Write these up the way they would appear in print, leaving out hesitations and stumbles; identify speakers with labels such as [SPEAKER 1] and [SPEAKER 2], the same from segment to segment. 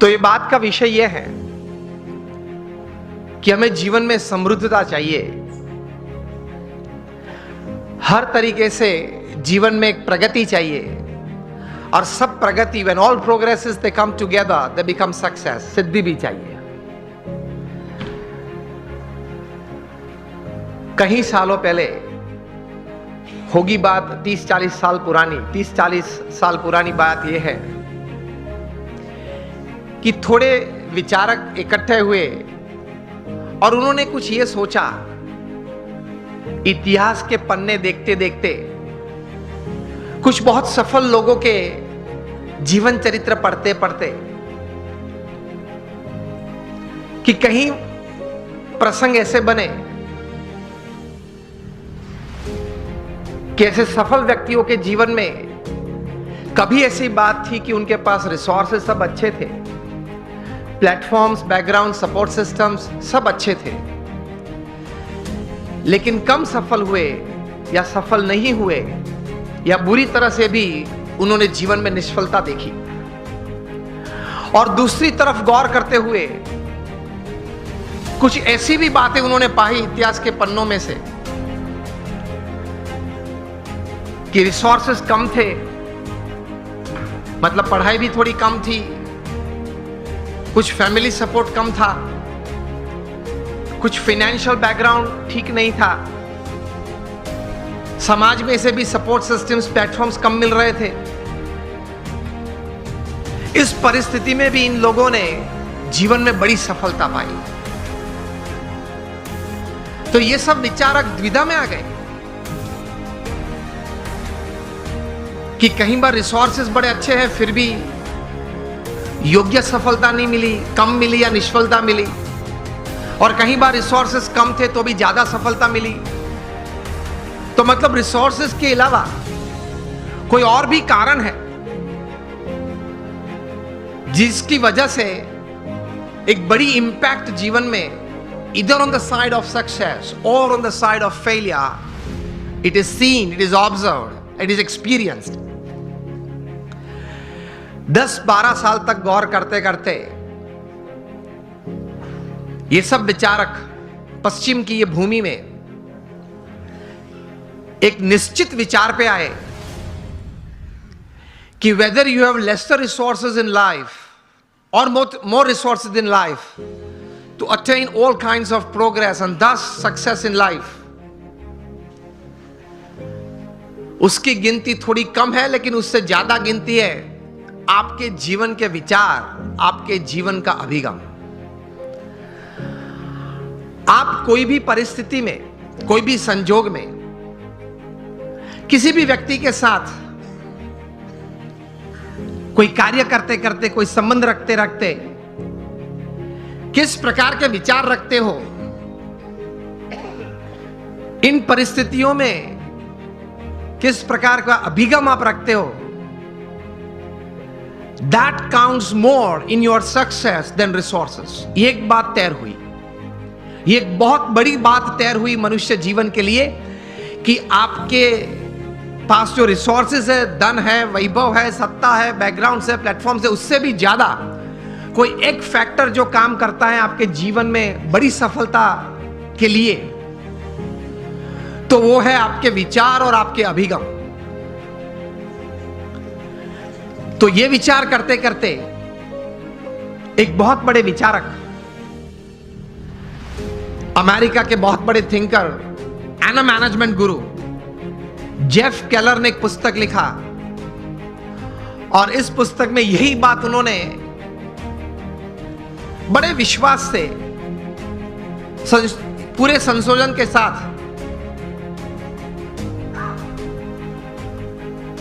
[SPEAKER 1] तो ये बात का विषय यह है कि हमें जीवन में समृद्धता चाहिए। हर तरीके से जीवन में एक प्रगति चाहिए और सब प्रगति, when all progresses they come together, they become success, सिद्धि भी चाहिए। कई सालों पहले होगी बात, 30-40 साल पुरानी, 30-40 साल पुरानी बात यह है कि थोड़े विचारक इकट्ठे हुए और उन्होंने कुछ ये सोचा, इतिहास के पन्ने देखते देखते कुछ बहुत सफल लोगों के जीवन चरित्र पढ़ते पढ़ते कि कहीं प्रसंग ऐसे बने कि ऐसे सफल व्यक्तियों के जीवन में कभी ऐसी बात थी कि उनके पास रिसोर्सेस सब अच्छे थे, प्लेटफॉर्म्स, बैकग्राउंड, सपोर्ट सिस्टम्स सब अच्छे थे, लेकिन कम सफल हुए या सफल नहीं हुए या बुरी तरह से भी उन्होंने जीवन में निष्फलता देखी। और दूसरी तरफ गौर करते हुए कुछ ऐसी भी बातें उन्होंने पाई इतिहास के पन्नों में से कि रिसोर्सेस कम थे, मतलब पढ़ाई भी थोड़ी कम थी, कुछ फैमिली सपोर्ट कम था, कुछ फाइनेंशियल बैकग्राउंड ठीक नहीं था, समाज में से भी सपोर्ट सिस्टम्स, प्लेटफॉर्म्स कम मिल रहे थे। इस परिस्थिति में भी इन लोगों ने जीवन में बड़ी सफलता पाई। तो ये सब विचारक द्विधा में आ गए कि कहीं बार रिसोर्सेस बड़े अच्छे हैं फिर भी योग्य सफलता नहीं मिली, कम मिली या निष्फलता मिली, और कहीं बार रिसोर्सेस कम थे तो भी ज्यादा सफलता मिली। तो मतलब रिसोर्सेस के अलावा कोई और भी कारण है जिसकी वजह से एक बड़ी इंपैक्ट जीवन में, इधर on the side of success और on the side of failure, it is seen, it is observed, it is experienced. 10-12 साल तक गौर करते करते ये सब विचारक पश्चिम की ये भूमि में एक निश्चित विचार पे आए कि whether you have lesser resources in life or more resources in life to attain all kinds of progress and thus success in life, उसकी गिनती थोड़ी कम है, लेकिन उससे ज्यादा गिनती है आपके जीवन के विचार, आपके जीवन का अभिगम। आप कोई भी परिस्थिति में, कोई भी संजोग में, किसी भी व्यक्ति के साथ कोई कार्य करते करते, कोई संबंध रखते रखते किस प्रकार के विचार रखते हो, इन परिस्थितियों में किस प्रकार का अभिगम आप रखते हो, that counts more in your success than resources। ये एक बात तैर हुई, ये एक बहुत बड़ी बात तैर हुई मनुष्य जीवन के लिए कि आपके पास जो रिसोर्सेज है, धन है, वैभव है, सत्ता है, बैकग्राउंड है, प्लेटफॉर्म्स है, उससे भी ज्यादा कोई एक फैक्टर जो काम करता है आपके जीवन में बड़ी सफलता के लिए, तो वो है आपके विचार और आपके अभिगम। तो ये विचार करते करते एक बहुत बड़े विचारक, अमेरिका के बहुत बड़े thinker and management Guru Jeff Keller ने एक पुस्तक लिखा, और इस पुस्तक में यही बात उन्होंने बड़े विश्वास से, पूरे संशोधन के साथ,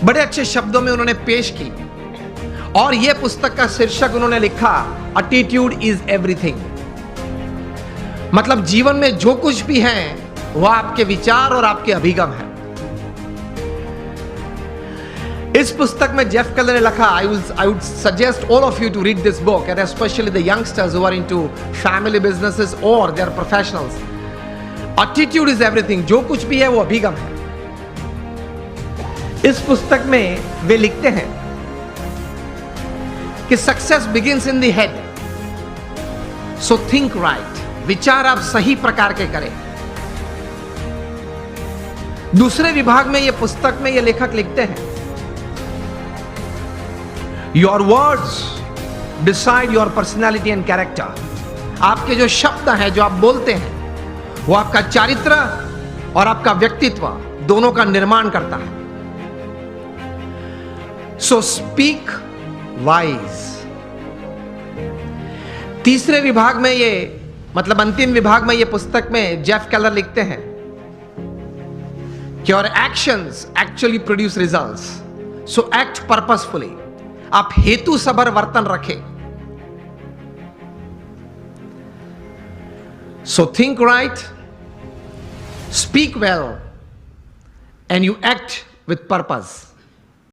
[SPEAKER 1] बड़े अच्छे शब्दों में उन्होंने पेश की। और यह पुस्तक का शीर्षक उन्होंने लिखा, एटीट्यूड इज एवरीथिंग। मतलब जीवन में जो कुछ भी है वह आपके विचार और आपके अभिगम है। इस पुस्तक में जेफ केलर ने लिखा, I would suggest all of you to read this book, and especially the youngsters who are into family businesses or they are professionals. Attitude is everything। जो कुछ भी है वो अभिगम है। इस पुस्तक में वे लिखते हैं कि success begins in the head, so think right, विचार आप सही प्रकार के करें। दूसरे विभाग में ये पुस्तक में ये लेखक लिखते हैं, your words decide your personality and character. आपके जो शब्द हैं, जो आप बोलते हैं, वो आपका चारित्र और आपका व्यक्तित्व दोनों का निर्माण करता है। So speak wise. तीसरे विभाग में ये, मतलब अंतिम विभाग में ये पुस्तक में जेफ केलर लिखते हैं कि your actions actually produce results, so act purposefully. आप हेतु सभर वर्तन रखें। So think right, speak well, and you act with purpose.